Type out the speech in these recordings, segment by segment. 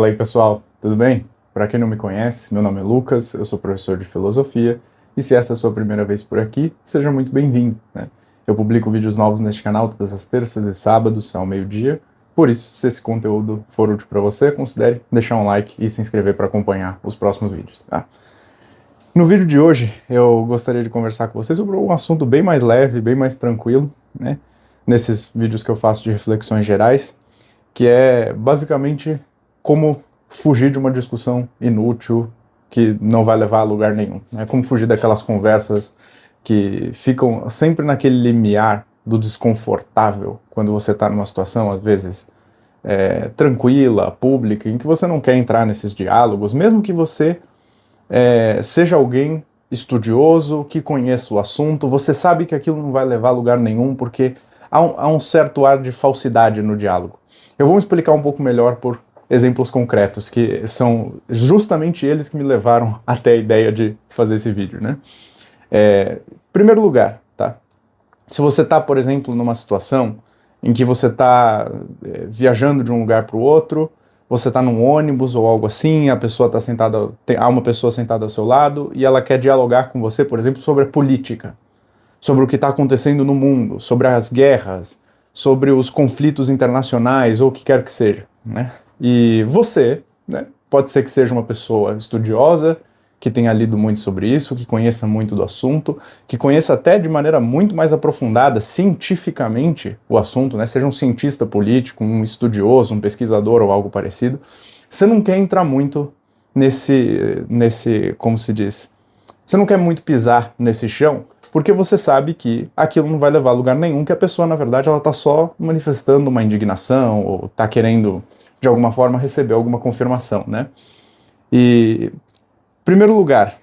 Fala aí pessoal, tudo bem? Para quem não me conhece, meu nome é Lucas, eu sou professor de filosofia e se essa é a sua primeira vez por aqui, seja muito bem-vindo, né? Eu publico vídeos novos neste canal todas as terças e sábados ao meio-dia, por isso, se esse conteúdo for útil para você, considere deixar um like e se inscrever para acompanhar os próximos vídeos, tá? No vídeo de hoje, eu gostaria de conversar com vocês sobre um assunto bem mais leve, bem mais tranquilo, né? Nesses vídeos que eu faço de reflexões gerais, que é basicamente como fugir de uma discussão inútil que não vai levar a lugar nenhum, né? Como fugir daquelas conversas que ficam sempre naquele limiar do desconfortável quando você está numa situação, às vezes, tranquila, pública, em que você não quer entrar nesses diálogos, mesmo que você seja alguém estudioso, que conheça o assunto, você sabe que aquilo não vai levar a lugar nenhum, porque há um certo ar de falsidade no diálogo. Eu vou explicar um pouco melhor por exemplos concretos, que são justamente eles que me levaram até a ideia de fazer esse vídeo, né? Primeiro lugar, tá? Se você está, por exemplo, numa situação em que você está viajando de um lugar para o outro, você está num ônibus ou algo assim, a pessoa está sentada, há uma pessoa sentada ao seu lado e ela quer dialogar com você, por exemplo, sobre a política, sobre o que está acontecendo no mundo, sobre as guerras, sobre os conflitos internacionais ou o que quer que seja, né? E você, né, pode ser que seja uma pessoa estudiosa, que tenha lido muito sobre isso, que conheça muito do assunto, que conheça até de maneira muito mais aprofundada, cientificamente, o assunto, né? Seja um cientista político, um estudioso, um pesquisador ou algo parecido. Você não quer entrar muito nesse, como se diz? Você não quer muito pisar nesse chão, porque você sabe que aquilo não vai levar a lugar nenhum, que a pessoa, na verdade, ela está só manifestando uma indignação ou está querendo, de alguma forma, receber alguma confirmação, né? E, em primeiro lugar,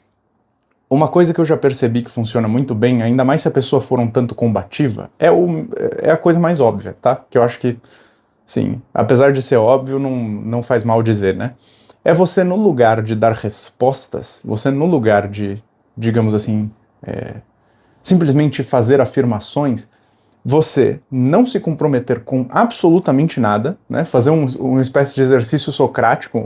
uma coisa que eu já percebi que funciona muito bem, ainda mais se a pessoa for um tanto combativa, é a coisa mais óbvia, tá? Que eu acho que, sim, apesar de ser óbvio, não faz mal dizer, né? É você, no lugar de dar respostas, você no lugar de, digamos assim, simplesmente fazer afirmações, você não se comprometer com absolutamente nada, né? Fazer uma espécie de exercício socrático,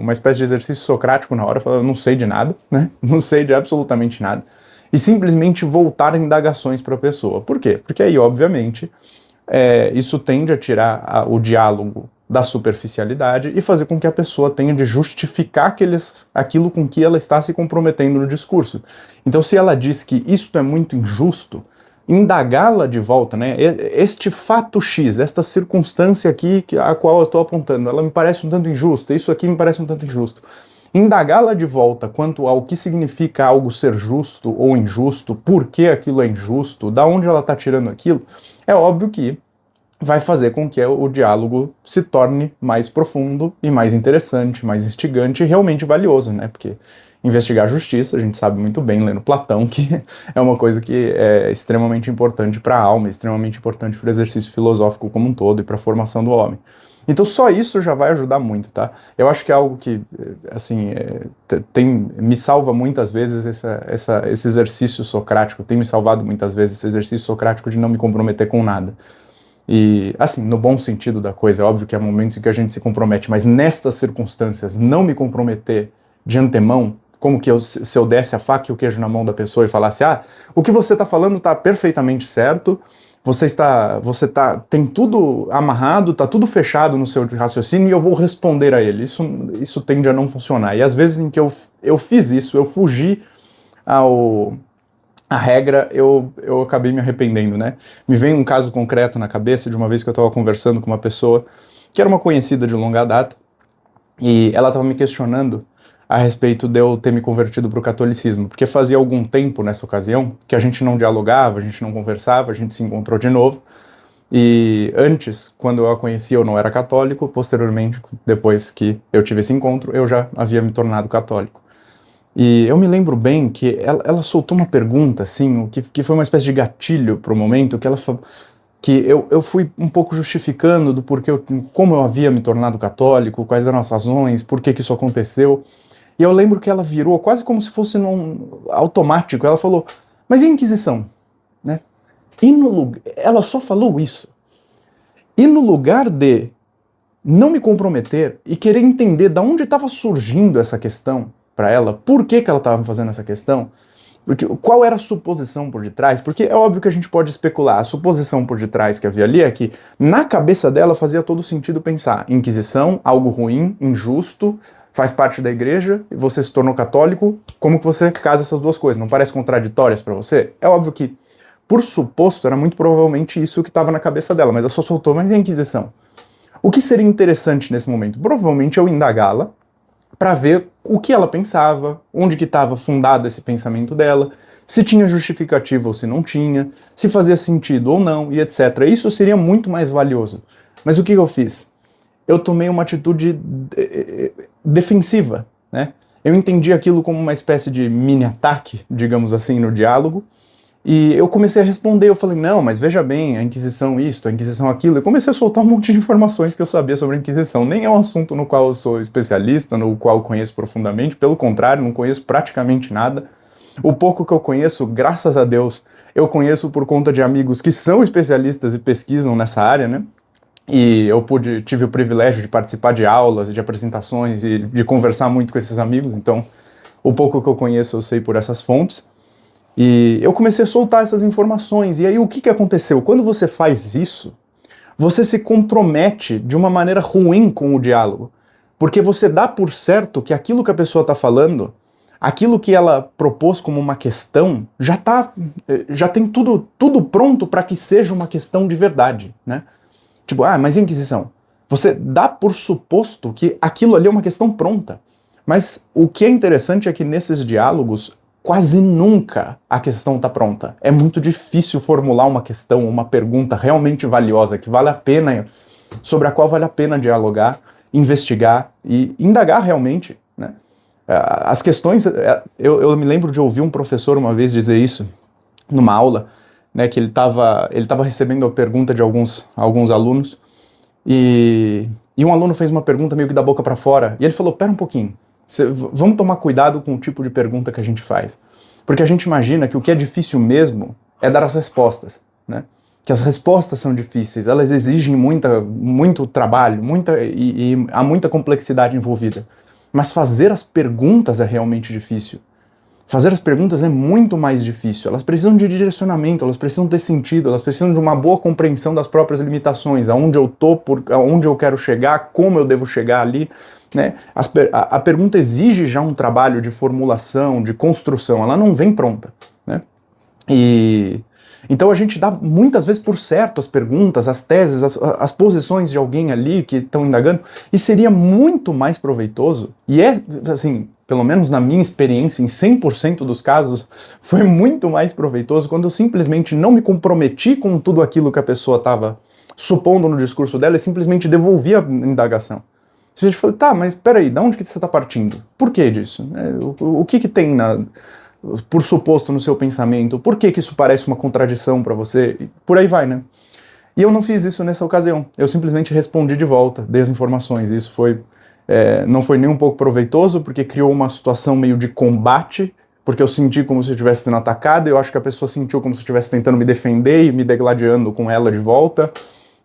na hora, falando, eu não sei de nada, né? Não sei de absolutamente nada, e simplesmente voltar indagações para a pessoa. Por quê? Porque aí, obviamente, isso tende a tirar o diálogo da superficialidade e fazer com que a pessoa tenha de justificar aquilo com que ela está se comprometendo no discurso. Então, se ela diz que isso é muito injusto, indagá-la de volta, né? Este fato X, esta circunstância aqui a qual eu estou apontando, ela me parece um tanto injusta, isso aqui me parece um tanto injusto. Indagá-la de volta quanto ao que significa algo ser justo ou injusto, por que aquilo é injusto, da onde ela está tirando aquilo, é óbvio que vai fazer com que o diálogo se torne mais profundo e mais interessante, mais instigante e realmente valioso, né? Porque investigar a justiça, a gente sabe muito bem, lendo Platão, que é uma coisa que é extremamente importante para a alma, extremamente importante para o exercício filosófico como um todo e para a formação do homem. Então só isso já vai ajudar muito, tá? Eu acho que é algo que, assim, me salva muitas vezes esse exercício socrático, tem me salvado muitas vezes esse exercício socrático de não me comprometer com nada. E, assim, no bom sentido da coisa, é óbvio que há momentos em que a gente se compromete, mas nestas circunstâncias, não me comprometer de antemão, como que se eu desse a faca e o queijo na mão da pessoa e falasse, o que você está falando está perfeitamente certo, tem tudo amarrado, está tudo fechado no seu raciocínio e eu vou responder a ele. Isso tende a não funcionar. E às vezes em que eu fiz isso, eu fugi a regra, eu acabei me arrependendo, né? Me vem um caso concreto na cabeça de uma vez que eu estava conversando com uma pessoa que era uma conhecida de longa data e ela estava me questionando a respeito de eu ter me convertido para o catolicismo, porque fazia algum tempo nessa ocasião que a gente não dialogava, a gente não conversava, a gente se encontrou de novo e antes, quando eu a conheci, eu não era católico, posteriormente, depois que eu tive esse encontro, eu já havia me tornado católico. E eu me lembro bem que ela soltou uma pergunta, assim, que foi uma espécie de gatilho para o momento, que ela falou, que eu fui um pouco justificando do porquê, como eu havia me tornado católico, quais eram as razões, por que isso aconteceu. E eu lembro que ela virou quase como se fosse automático, ela falou, mas e a Inquisição? Né? Ela só falou isso. E no lugar de não me comprometer e querer entender de onde estava surgindo essa questão para ela, por que ela estava fazendo essa questão, porque, qual era a suposição por detrás, porque é óbvio que a gente pode especular, a suposição por detrás que havia ali é que na cabeça dela fazia todo sentido pensar, Inquisição, algo ruim, injusto, faz parte da igreja, você se tornou católico, como que você casa essas duas coisas? Não parece contraditórias para você? É óbvio que, por suposto, era muito provavelmente isso que estava na cabeça dela, mas ela só soltou, mas e a Inquisição? O que seria interessante nesse momento? Provavelmente eu indagá-la para ver o que ela pensava, onde que estava fundado esse pensamento dela, se tinha justificativa ou se não tinha, se fazia sentido ou não, e etc. Isso seria muito mais valioso. Mas o que eu fiz? Eu tomei uma atitude defensiva, né? Eu entendi aquilo como uma espécie de mini-ataque, digamos assim, no diálogo, e eu comecei a responder, eu falei, não, mas veja bem, a Inquisição isto, a Inquisição aquilo, eu comecei a soltar um monte de informações que eu sabia sobre a Inquisição. Nem é um assunto no qual eu sou especialista, no qual eu conheço profundamente, pelo contrário, não conheço praticamente nada. O pouco que eu conheço, graças a Deus, eu conheço por conta de amigos que são especialistas e pesquisam nessa área, né? E eu tive o privilégio de participar de aulas, de apresentações e de conversar muito com esses amigos, então o pouco que eu conheço eu sei por essas fontes. E eu comecei a soltar essas informações, e aí o que aconteceu? Quando você faz isso, você se compromete de uma maneira ruim com o diálogo, porque você dá por certo que aquilo que a pessoa está falando, aquilo que ela propôs como uma questão, já tem tudo pronto para que seja uma questão de verdade, né? Tipo, mas e a Inquisição? Você dá por suposto que aquilo ali é uma questão pronta. Mas o que é interessante é que nesses diálogos, quase nunca a questão está pronta. É muito difícil formular uma questão, uma pergunta realmente valiosa, que vale a pena, sobre a qual vale a pena dialogar, investigar e indagar realmente, né? As questões, eu me lembro de ouvir um professor uma vez dizer isso numa aula, né, que ele estava recebendo a pergunta de alguns alunos, e um aluno fez uma pergunta meio que da boca para fora, e ele falou, pera um pouquinho, vamos tomar cuidado com o tipo de pergunta que a gente faz. Porque a gente imagina que o que é difícil mesmo é dar as respostas, né? Que as respostas são difíceis, elas exigem muito trabalho, e há muita complexidade envolvida. Mas fazer as perguntas é realmente difícil. Fazer as perguntas é muito mais difícil. Elas precisam de direcionamento, elas precisam ter sentido, elas precisam de uma boa compreensão das próprias limitações, aonde eu tô, aonde eu quero chegar, como eu devo chegar ali, né? A pergunta exige já um trabalho de formulação, de construção, ela não vem pronta, né? Então a gente dá muitas vezes por certo as perguntas, as teses, as posições de alguém ali que estão indagando, e seria muito mais proveitoso, e assim, pelo menos na minha experiência, em 100% dos casos, foi muito mais proveitoso quando eu simplesmente não me comprometi com tudo aquilo que a pessoa estava supondo no discurso dela e simplesmente devolvi a indagação. Você fala, tá, mas peraí, de onde que você está partindo? Por que disso? O que tem por suposto no seu pensamento? Por que isso parece uma contradição para você? E por aí vai, né? E eu não fiz isso nessa ocasião. Eu simplesmente respondi de volta, dei as informações. E isso não foi nem um pouco proveitoso, porque criou uma situação meio de combate, porque eu senti como se eu estivesse sendo atacado, e eu acho que a pessoa sentiu como se eu estivesse tentando me defender e me degladiando com ela de volta,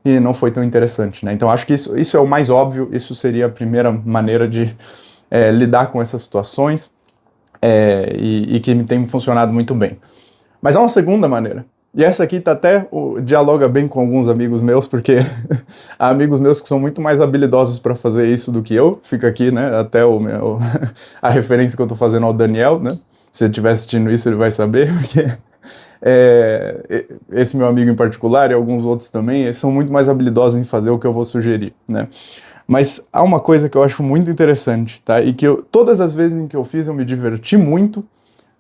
e não foi tão interessante, né? Então acho que isso é o mais óbvio, isso seria a primeira maneira de lidar com essas situações, e que me tem funcionado muito bem. Mas há uma segunda maneira, e essa aqui dialoga bem com alguns amigos meus, porque há amigos meus que são muito mais habilidosos para fazer isso do que eu. Fica aqui, né, até a referência que eu estou fazendo ao Daniel, né? Se ele estiver assistindo isso, ele vai saber, porque esse meu amigo em particular e alguns outros também, eles são muito mais habilidosos em fazer o que eu vou sugerir, né? Mas há uma coisa que eu acho muito interessante, tá? E que todas as vezes em que eu fiz eu me diverti muito,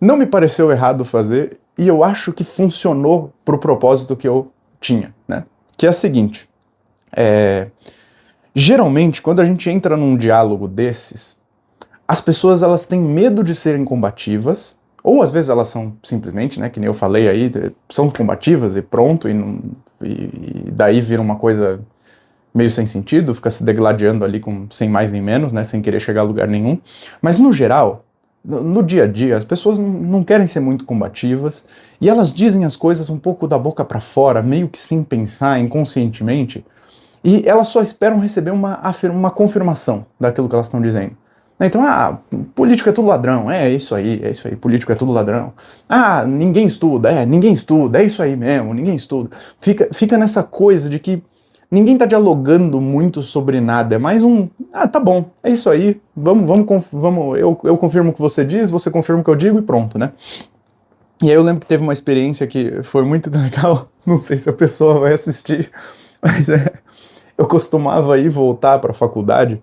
não me pareceu errado fazer, e eu acho que funcionou pro propósito que eu tinha, né? Que é a seguinte, geralmente quando a gente entra num diálogo desses, as pessoas elas têm medo de serem combativas, ou às vezes elas são simplesmente, né, que nem eu falei aí, são combativas e pronto, e daí vira uma coisa meio sem sentido, fica se degladiando ali sem mais nem menos, né, sem querer chegar a lugar nenhum. Mas no geral, no dia a dia, as pessoas não querem ser muito combativas, e elas dizem as coisas um pouco da boca para fora, meio que sem pensar, inconscientemente, E elas só esperam receber uma confirmação daquilo que elas estão dizendo. Então, político é tudo ladrão, é isso aí, político é tudo ladrão. Ninguém estuda, é isso aí mesmo, ninguém estuda. Fica nessa coisa de que ninguém tá dialogando muito sobre nada, é mais tá bom, é isso aí, vamos, eu confirmo o que você diz, você confirma o que eu digo e pronto, né? E aí eu lembro que teve uma experiência que foi muito legal, não sei se a pessoa vai assistir, mas eu costumava ir voltar para a faculdade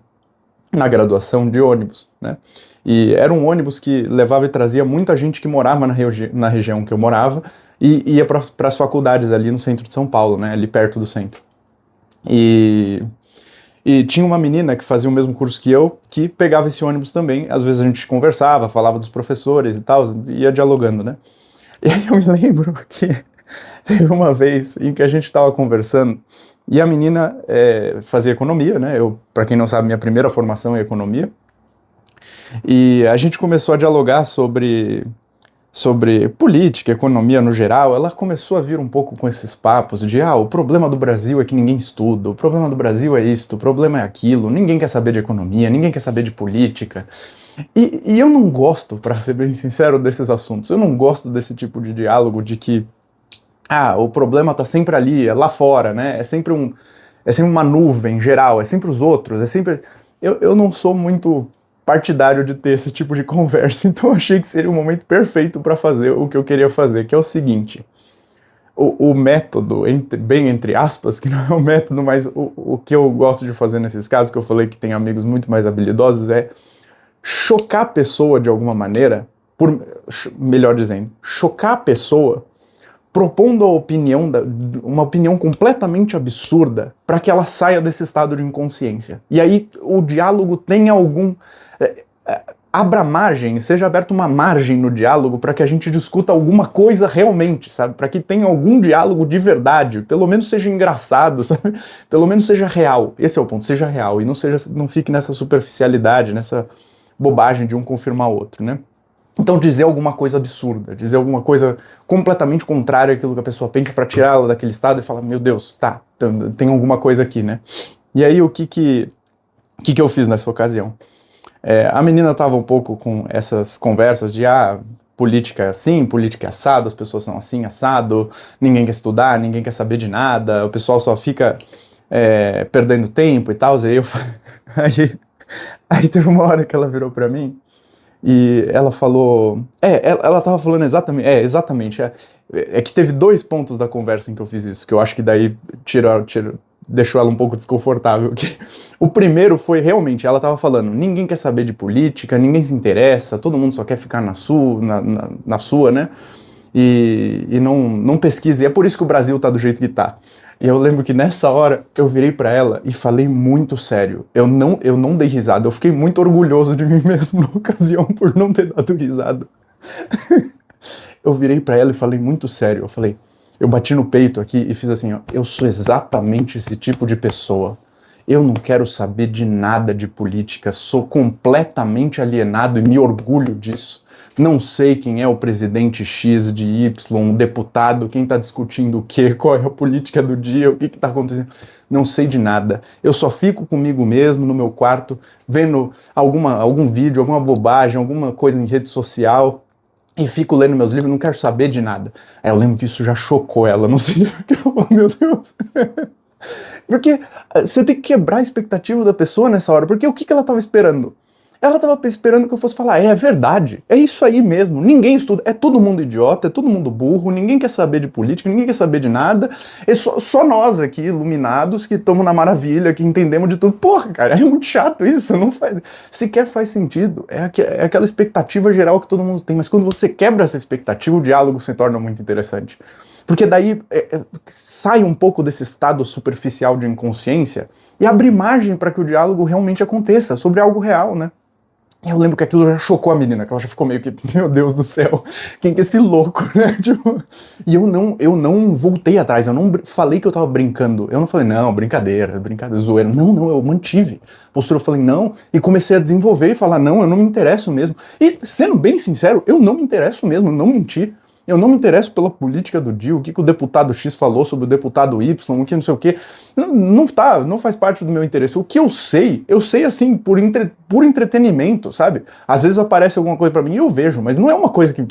na graduação de ônibus, né? E era um ônibus que levava e trazia muita gente que morava na região que eu morava e ia para as faculdades ali no centro de São Paulo, né? Ali perto do centro. E tinha uma menina que fazia o mesmo curso que eu, que pegava esse ônibus também. Às vezes a gente conversava, falava dos professores e tal, ia dialogando, né? E aí eu me lembro que teve uma vez em que a gente estava conversando e a menina fazia economia, né? Para quem não sabe, minha primeira formação é economia. E a gente começou a dialogar sobre política, economia no geral. Ela começou a vir um pouco com esses papos de o problema do Brasil é que ninguém estuda, o problema do Brasil é isto, o problema é aquilo, ninguém quer saber de economia, ninguém quer saber de política. E eu não gosto, para ser bem sincero, desses assuntos. Eu não gosto desse tipo de diálogo de que o problema tá sempre ali, é lá fora, né? É sempre uma nuvem geral, é sempre os outros, é sempre... Eu não sou muito partidário de ter esse tipo de conversa, então eu achei que seria o momento perfeito para fazer o que eu queria fazer, que é o seguinte: o método, bem entre aspas, que não é o método, mas o que eu gosto de fazer nesses casos, que eu falei que tem amigos muito mais habilidosos, é chocar a pessoa de alguma maneira, melhor dizendo, chocar a pessoa propondo uma opinião completamente absurda para que ela saia desse estado de inconsciência. E aí o diálogo tenha abra margem, seja aberta uma margem no diálogo para que a gente discuta alguma coisa realmente, sabe? Para que tenha algum diálogo de verdade, pelo menos seja engraçado, sabe? Pelo menos seja real. Esse é o ponto, seja real e não fique nessa superficialidade, nessa bobagem de um confirmar o outro, né? Então dizer alguma coisa absurda, dizer alguma coisa completamente contrária àquilo que a pessoa pensa para tirá-la daquele estado e falar, meu Deus, tem alguma coisa aqui, né? E aí o que eu fiz nessa ocasião? A menina estava um pouco com essas conversas de política é assim, política é assado, as pessoas são assim, assado, ninguém quer estudar, ninguém quer saber de nada, o pessoal só fica perdendo tempo e tal. Aí teve uma hora que ela virou para mim e ela falou... ela tava falando exatamente. É que teve 2 pontos da conversa em que eu fiz isso, que eu acho que daí deixou ela um pouco desconfortável. O primeiro foi realmente, ela tava falando, ninguém quer saber de política, ninguém se interessa, todo mundo só quer ficar na sua, né? E não pesquisa, e é por isso que o Brasil tá do jeito que tá. E eu lembro que nessa hora eu virei pra ela e falei muito sério. Eu não dei risada, eu fiquei muito orgulhoso de mim mesmo na ocasião por não ter dado risada. Eu virei pra ela e falei muito sério, eu bati no peito aqui e fiz assim, eu sou exatamente esse tipo de pessoa. Eu não quero saber de nada de política, sou completamente alienado e me orgulho disso. Não sei quem é o presidente X de Y, o deputado, quem está discutindo o quê, qual é a política do dia, o que está acontecendo. Não sei de nada. Eu só fico comigo mesmo no meu quarto, vendo algum vídeo, alguma bobagem, alguma coisa em rede social, e fico lendo meus livros, não quero saber de nada. Eu lembro que isso já chocou ela, não sei o que. Oh, meu Deus. Porque você tem que quebrar a expectativa da pessoa nessa hora, porque o que ela estava esperando? Ela estava esperando que eu fosse falar, é verdade, é isso aí mesmo, ninguém estuda, é todo mundo idiota, é todo mundo burro, ninguém quer saber de política, ninguém quer saber de nada, é só nós aqui, iluminados, que estamos na maravilha, que entendemos de tudo. Porra, cara, é muito chato isso, sequer faz sentido, é aquela expectativa geral que todo mundo tem, mas quando você quebra essa expectativa, o diálogo se torna muito interessante. Porque daí sai um pouco desse estado superficial de inconsciência e abre margem para que o diálogo realmente aconteça sobre algo real, né? Eu lembro que aquilo já chocou a menina, que ela já ficou meio que, meu Deus do céu, quem que é esse louco, né? E eu não voltei atrás, eu não falei que eu tava brincando, eu não falei, não, brincadeira, zoeira, não, eu mantive a postura, eu falei, não, e comecei a desenvolver e falar, não, eu não me interesso mesmo. E, sendo bem sincero, eu não me interesso mesmo, não menti. Eu não me interesso pela política do dia, o que o deputado X falou sobre o deputado Y, o que não sei o quê. Não faz parte do meu interesse. O que eu sei assim, por entretenimento, sabe? Às vezes aparece alguma coisa pra mim e eu vejo, mas não é uma coisa que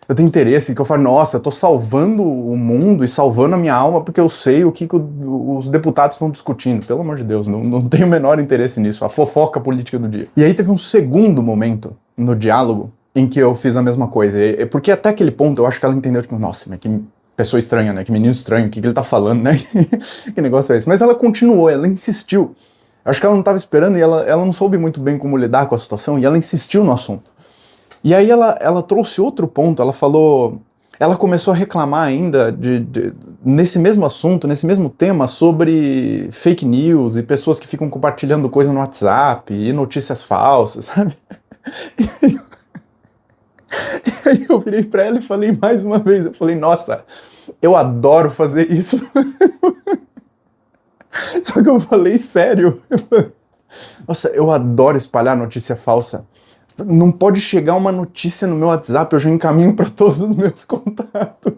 eu tenho interesse, que eu falo, nossa, eu tô salvando o mundo e salvando a minha alma porque eu sei o que os deputados estão discutindo. Pelo amor de Deus, não tenho o menor interesse nisso, a fofoca política do dia. E aí teve um segundo momento no diálogo em que eu fiz a mesma coisa. Porque até aquele ponto eu acho que ela entendeu, tipo, nossa, mas que pessoa estranha, né? Que menino estranho, o que ele tá falando, né? Que negócio é esse? Mas ela continuou, ela insistiu. Acho que ela não tava esperando e ela não soube muito bem como lidar com a situação e ela insistiu no assunto. E aí ela trouxe outro ponto, ela falou... Ela começou a reclamar ainda nesse mesmo assunto, nesse mesmo tema, sobre fake news e pessoas que ficam compartilhando coisa no WhatsApp e notícias falsas, sabe? E aí eu virei pra ela e falei mais uma vez, eu falei, nossa, eu adoro fazer isso. Só que eu falei sério. Nossa, eu adoro espalhar notícia falsa. Não pode chegar uma notícia no meu WhatsApp, eu já encaminho para todos os meus contatos.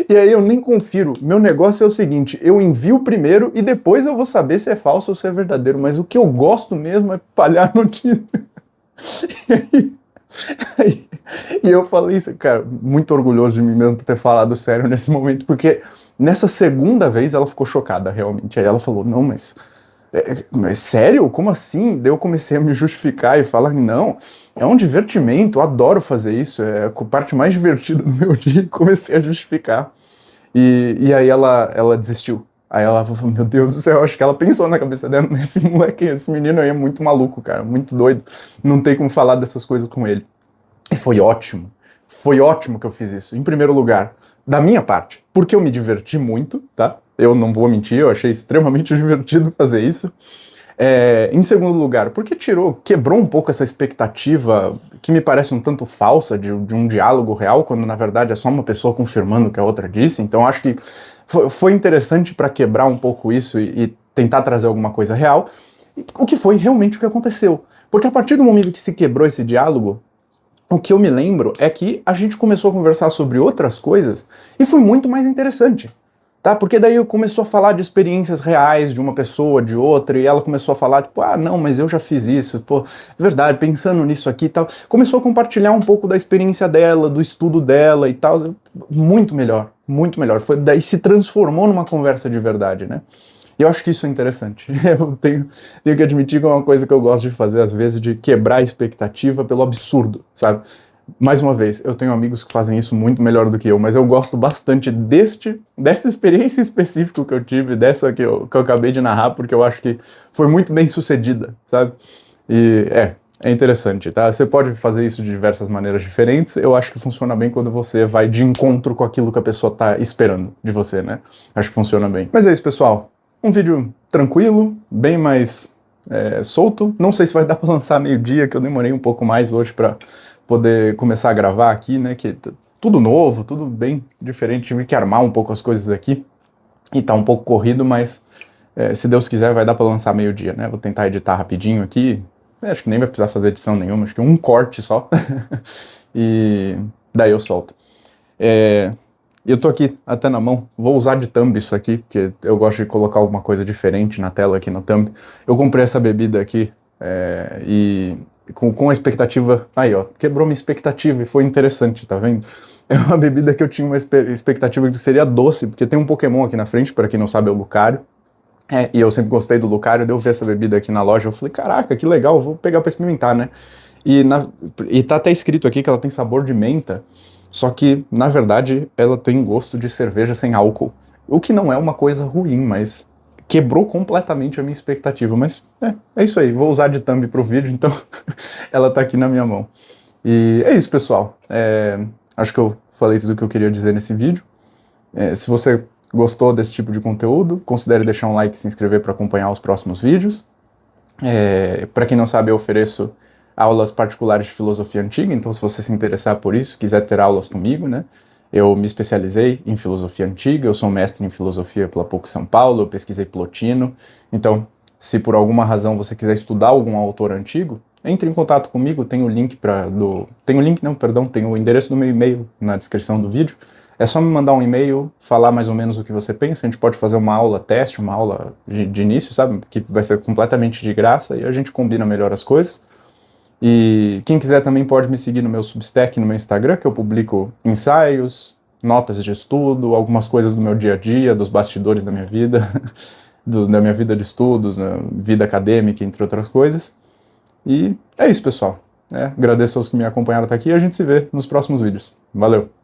E aí eu nem confiro. Meu negócio é o seguinte, eu envio primeiro e depois eu vou saber se é falso ou se é verdadeiro. Mas o que eu gosto mesmo é espalhar notícia. E eu falei isso, cara, muito orgulhoso de mim mesmo por ter falado sério nesse momento, porque nessa segunda vez ela ficou chocada, realmente. Aí ela falou, não, mas sério? Como assim? Daí eu comecei a me justificar e falar, não, é um divertimento, eu adoro fazer isso, é a parte mais divertida do meu dia, e comecei a justificar. E aí ela desistiu. Aí ela falou, meu Deus do céu, acho que ela pensou na cabeça dela, esse moleque, esse menino aí é muito maluco, cara, muito doido, não tem como falar dessas coisas com ele. E foi ótimo que eu fiz isso, em primeiro lugar, da minha parte, porque eu me diverti muito, tá? Eu não vou mentir, eu achei extremamente divertido fazer isso. Em segundo lugar, porque quebrou um pouco essa expectativa que me parece um tanto falsa de um diálogo real, quando na verdade é só uma pessoa confirmando o que a outra disse. Então acho que foi interessante para quebrar um pouco isso e tentar trazer alguma coisa real, o que foi realmente o que aconteceu. Porque a partir do momento que se quebrou esse diálogo, o que eu me lembro é que a gente começou a conversar sobre outras coisas e foi muito mais interessante. Tá? Porque daí eu começou a falar de experiências reais de uma pessoa, de outra, e ela começou a falar, tipo, ah, não, mas eu já fiz isso, pô, é verdade, pensando nisso aqui e tal. Começou a compartilhar um pouco da experiência dela, do estudo dela e tal. Muito melhor, muito melhor. Daí se transformou numa conversa de verdade, né? E eu acho que isso é interessante. Eu tenho que admitir que é uma coisa que eu gosto de fazer, às vezes, de quebrar a expectativa pelo absurdo, sabe? Mais uma vez, eu tenho amigos que fazem isso muito melhor do que eu, mas eu gosto bastante dessa experiência específica que eu tive, dessa que eu acabei de narrar, porque eu acho que foi muito bem sucedida, sabe? E é interessante, tá? Você pode fazer isso de diversas maneiras diferentes, eu acho que funciona bem quando você vai de encontro com aquilo que a pessoa tá esperando de você, né? Acho que funciona bem. Mas é isso, pessoal. Um vídeo tranquilo, bem mais solto. Não sei se vai dar pra lançar meio-dia, que eu demorei um pouco mais hoje pra poder começar a gravar aqui, né, que tudo novo, tudo bem diferente, tive que armar um pouco as coisas aqui, e tá um pouco corrido, mas se Deus quiser vai dar pra lançar meio-dia, né, vou tentar editar rapidinho aqui, acho que nem vai precisar fazer edição nenhuma, acho que um corte só, e daí eu solto. Eu tô aqui até na mão, vou usar de thumb isso aqui, porque eu gosto de colocar alguma coisa diferente na tela aqui no thumb. Eu comprei essa bebida aqui, e com a expectativa, aí ó, quebrou minha expectativa e foi interessante, tá vendo? É uma bebida que eu tinha uma expectativa de que seria doce, porque tem um Pokémon aqui na frente, para quem não sabe é o Lucario, e eu sempre gostei do Lucario, daí eu vi essa bebida aqui na loja, eu falei, caraca, que legal, vou pegar pra experimentar, né? E tá até escrito aqui que ela tem sabor de menta, só que, na verdade, ela tem gosto de cerveja sem álcool, o que não é uma coisa ruim, mas quebrou completamente a minha expectativa, mas é isso aí, vou usar de thumb pro vídeo, então ela tá aqui na minha mão. E é isso, pessoal, acho que eu falei tudo o que eu queria dizer nesse vídeo. Se você gostou desse tipo de conteúdo, considere deixar um like e se inscrever para acompanhar os próximos vídeos. Para quem não sabe, eu ofereço aulas particulares de filosofia antiga, então se você se interessar por isso, quiser ter aulas comigo, né, eu me especializei em filosofia antiga, eu sou mestre em filosofia pela PUC São Paulo, eu pesquisei Plotino, então se por alguma razão você quiser estudar algum autor antigo, entre em contato comigo, tem o link tem o endereço do meu e-mail na descrição do vídeo. É só me mandar um e-mail, falar mais ou menos o que você pensa, a gente pode fazer uma aula teste, uma aula de início, sabe, que vai ser completamente de graça e a gente combina melhor as coisas. E quem quiser também pode me seguir no meu Substack, no meu Instagram, que eu publico ensaios, notas de estudo, algumas coisas do meu dia a dia, dos bastidores da minha vida, da minha vida de estudos, né, vida acadêmica, entre outras coisas. E é isso, pessoal. Agradeço aos que me acompanharam até aqui e a gente se vê nos próximos vídeos. Valeu!